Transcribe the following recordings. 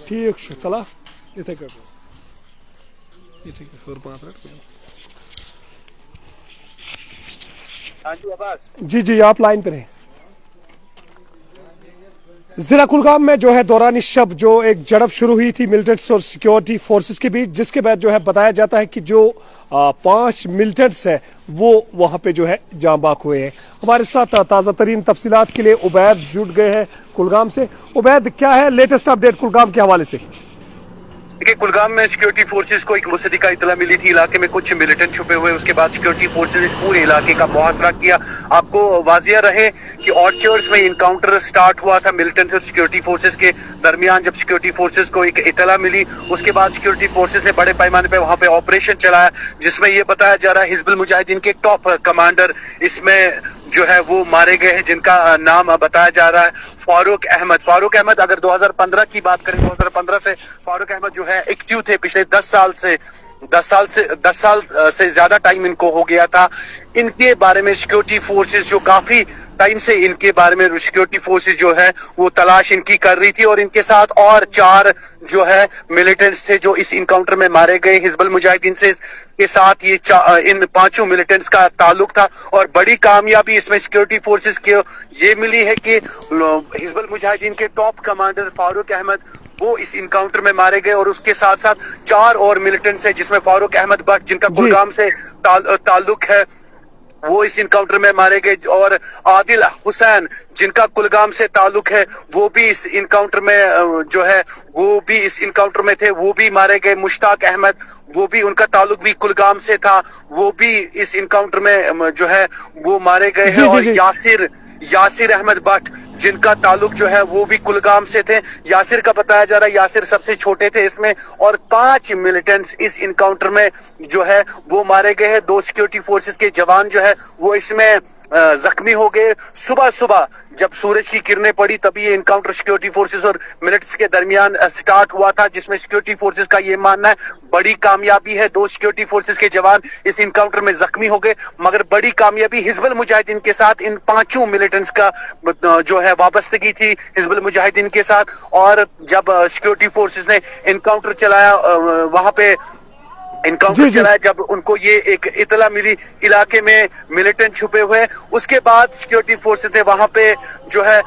ٹھیک چلا اتھے کٹ اتھے ہر 5 رٹ جی جی آپ لائن پہ رہیں ضلع کلگام میں جو ہے دوران شب جو ایک جھڑپ شروع ہوئی تھی ملٹنٹس اور سیکیورٹی فورسز کے بیچ جس کے بعد جو ہے بتایا جاتا ہے کہ جو 5 ملٹنٹس ہے وہ وہاں پہ جو ہے جاں باک ہوئے ہیں ہمارے ساتھ تازہ ترین تفصیلات کے لیے عبید جڑ گئے ہیں کلگام سے عبید کیا ہے لیٹسٹ اپڈیٹ کلگام کے حوالے سے دیکھیے کلگام میں سیکیورٹی فورسز کو ایک مصدقہ کا اطلاع ملی تھی علاقے میں کچھ ملیٹنٹ چھپے ہوئے اس کے بعد سیکیورٹی فورسز اس پورے علاقے کا محاصرہ کیا آپ کو واضح رہے کہ آرچرڈز میں انکاؤنٹر سٹارٹ ہوا تھا ملیٹنٹ اور سیکیورٹی فورسز کے درمیان جب سیکیورٹی فورسز کو ایک اطلاع ملی اس کے بعد سیکیورٹی فورسز نے بڑے پیمانے پہ وہاں پہ آپریشن چلایا جس میں یہ بتایا جا رہا ہے حزب المجاہدین کے ٹاپ کمانڈر اس میں جو ہے وہ مارے گئے ہیں جن کا نام بتایا جا رہا ہے فاروق احمد اگر 2015 کی بات کریں 2015 سے فاروق احمد جو ہے ایکٹیو تھے پچھلے 10 سال سے زیادہ ٹائم ان کو ہو گیا تھا ان کے بارے میں سیکیورٹی فورسز جو کافی ٹائم سے ان کے بارے میں سیکیورٹی فورسز جو ہے وہ تلاش ان کی کر رہی تھی اور ان کے ساتھ اور 4 جو ہے ملیٹنٹس تھے جو اس انکاؤنٹر میں مارے گئے حزب المجاہدین سے کے ساتھ یہ ان 5 ملیٹنٹس کا تعلق تھا اور بڑی کامیابی اس میں سیکیورٹی فورسز کے یہ ملی ہے کہ حزب المجاہدین کے ٹاپ کمانڈر فاروق احمد وہ اس انکاؤنٹر میں مارے گئے اور اس کے ساتھ ساتھ 4 اور ملیٹنٹس ہیں جس میں فاروق احمد بٹ جن کا کلگام سے تعلق ہے وہ اس انکاؤنٹر میں مارے گئے اور عادل حسین جن کا کلگام سے تعلق ہے وہ بھی اس انکاؤنٹر میں جو ہے وہ بھی اس انکاؤنٹر میں تھے وہ بھی مارے گئے مشتاق احمد وہ بھی ان کا تعلق بھی کلگام سے تھا وہ بھی اس انکاؤنٹر میں جو ہے وہ مارے گئے ہیں اور یاسر احمد بٹ جن کا تعلق جو ہے وہ بھی کلگام سے تھے یاسر کا بتایا جا رہا ہے یاسر سب سے چھوٹے تھے اس میں اور 5 ملیٹنٹس اس انکاؤنٹر میں جو ہے وہ مارے گئے ہیں 2 سیکیورٹی فورسز کے جوان جو ہے وہ اس میں زخمی ہو گئے صبح جب سورج کی کرنیں پڑی تبھی یہ انکاؤنٹر سیکیورٹی فورسز اور ملٹس کے درمیان سٹارٹ ہوا تھا جس میں سیکیورٹی فورسز کا یہ ماننا ہے بڑی کامیابی ہے 2 سیکیورٹی فورسز کے جوان اس انکاؤنٹر میں زخمی ہو گئے مگر بڑی کامیابی حزب المجاہدین کے ساتھ ان 5 ملیٹنٹس کا جو ہے وابستگی تھی حزب المجاہدین کے ساتھ اور جب سیکیورٹی فورسز نے انکاؤنٹر چلایا وہاں پہ انکاؤنٹر چلایا جب ان کو یہ ایک اطلاع ملی علاقے میں ملیٹنٹ چھپے ہوئے اس کے بعد سیکیورٹی فورسز نے وہاں پہ جو ہے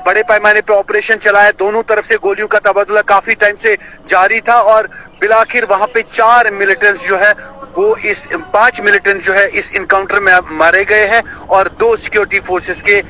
بڑے پیمانے پہ آپریشن چلایا دونوں طرف سے گولیوں کا تبادلہ کافی ٹائم سے جاری تھا اور بالآخر وہاں پہ 4 ملیٹنٹس جو ہے وہ 5 ملیٹنٹ جو ہے اس انکاؤنٹر میں مارے گئے ہیں اور 2 سیکیورٹی فورسز کے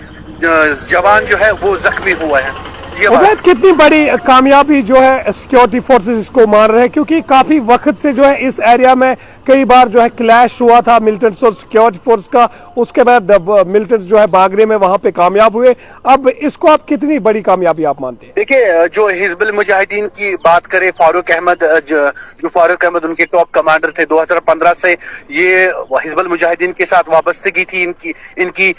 جوان جو ہے وہ زخمی ہوئے ہیں عبید کتنی بڑی کامیابی جو ہے سیکیورٹی فورسز اس کو مان رہے ہیں کیونکہ کافی وقت سے جو ہے اس ایریا میں کئی بار جو ہے کلیش ہوا تھا ملٹنٹس اور سیکیورٹی فورس کا اس کے بعد ملٹنٹس جو ہے بھاگنے میں وہاں پہ کامیاب ہوئے اب اس کو آپ کتنی بڑی کامیابی آپ مانتے ہیں دیکھیں جو حزب المجاہدین کی بات کرے فاروق احمد جو فاروق احمد ان کے ٹاپ کمانڈر تھے 2015 سے یہ حزب المجاہدین کے ساتھ وابستگی تھی ان کی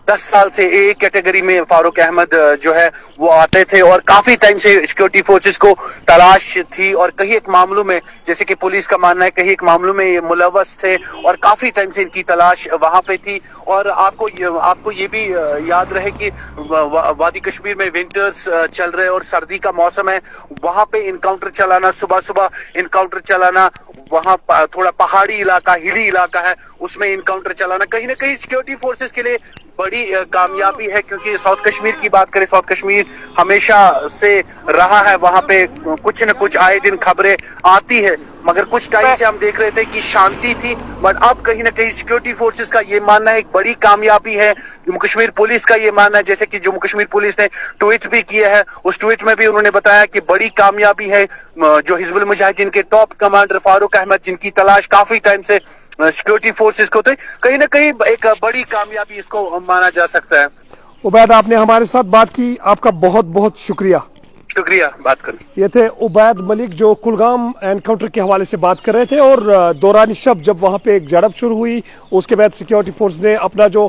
10 سال سے ایک کیٹیگری میں فاروق احمد جو ہے وہ آتے تھے اور کافی ٹائم سے سیکیورٹی فورسز کو تلاش تھی اور کہیں ایک معاملوں میں جیسے کہ پولیس کا ماننا ہے کہیں ایک معاملوں میں یہ ملوث تھے اور کافی ٹائم سے ان کی تلاش وہاں پہ تھی اور آپ کو یہ بھی یاد رہے کہ وادی کشمیر میں ونٹرز چل رہے اور سردی کا موسم ہے وہاں پہ انکاؤنٹر چلانا صبح انکاؤنٹر چلانا وہاں تھوڑا پہاڑی علاقہ ہلی علاقہ ہے اس میں انکاؤنٹر چلانا کہیں نہ کہیں سیکیورٹی فورسز کے لیے بڑی کامیابی ہے کیونکہ ساؤتھ کشمیر کی بات کریں ساؤتھ کشمیر ہمیشہ سے رہا ہے وہاں پہ کچھ نہ کچھ آئے دن خبریں آتی ہے مگر کچھ ٹائم سے ہم دیکھ رہے تھے کہ شانتی تھی بٹ اب کہیں نہ کہیں سیکیورٹی فورسز کا یہ ماننا ہے ایک بڑی کامیابی ہے جموں کشمیر پولیس کا یہ ماننا ہے جیسے کہ جموں کشمیر پولیس نے ٹویٹ بھی کیا ہے اس ٹویٹ میں بھی انہوں نے بتایا کہ بڑی کامیابی ہے جو حزب المجاہدین کے ٹاپ کمانڈر فاروق احمد جن کی تلاش کافی ٹائم سے سیکیورٹی فورسز کو تو کہیں نہ کہیں ایک بڑی کامیابی اس کو مانا جا سکتا ہے عبید آپ نے ہمارے ساتھ بات کی آپ کا بہت بہت شکریہ بات کرنے یہ تھے عبید ملک جو کلگام انکاؤنٹر کے حوالے سے بات کر رہے تھے اور دوران شب جب وہاں پہ ایک جھڑپ شروع ہوئی اس کے بعد سیکیورٹی فورس نے اپنا جو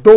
2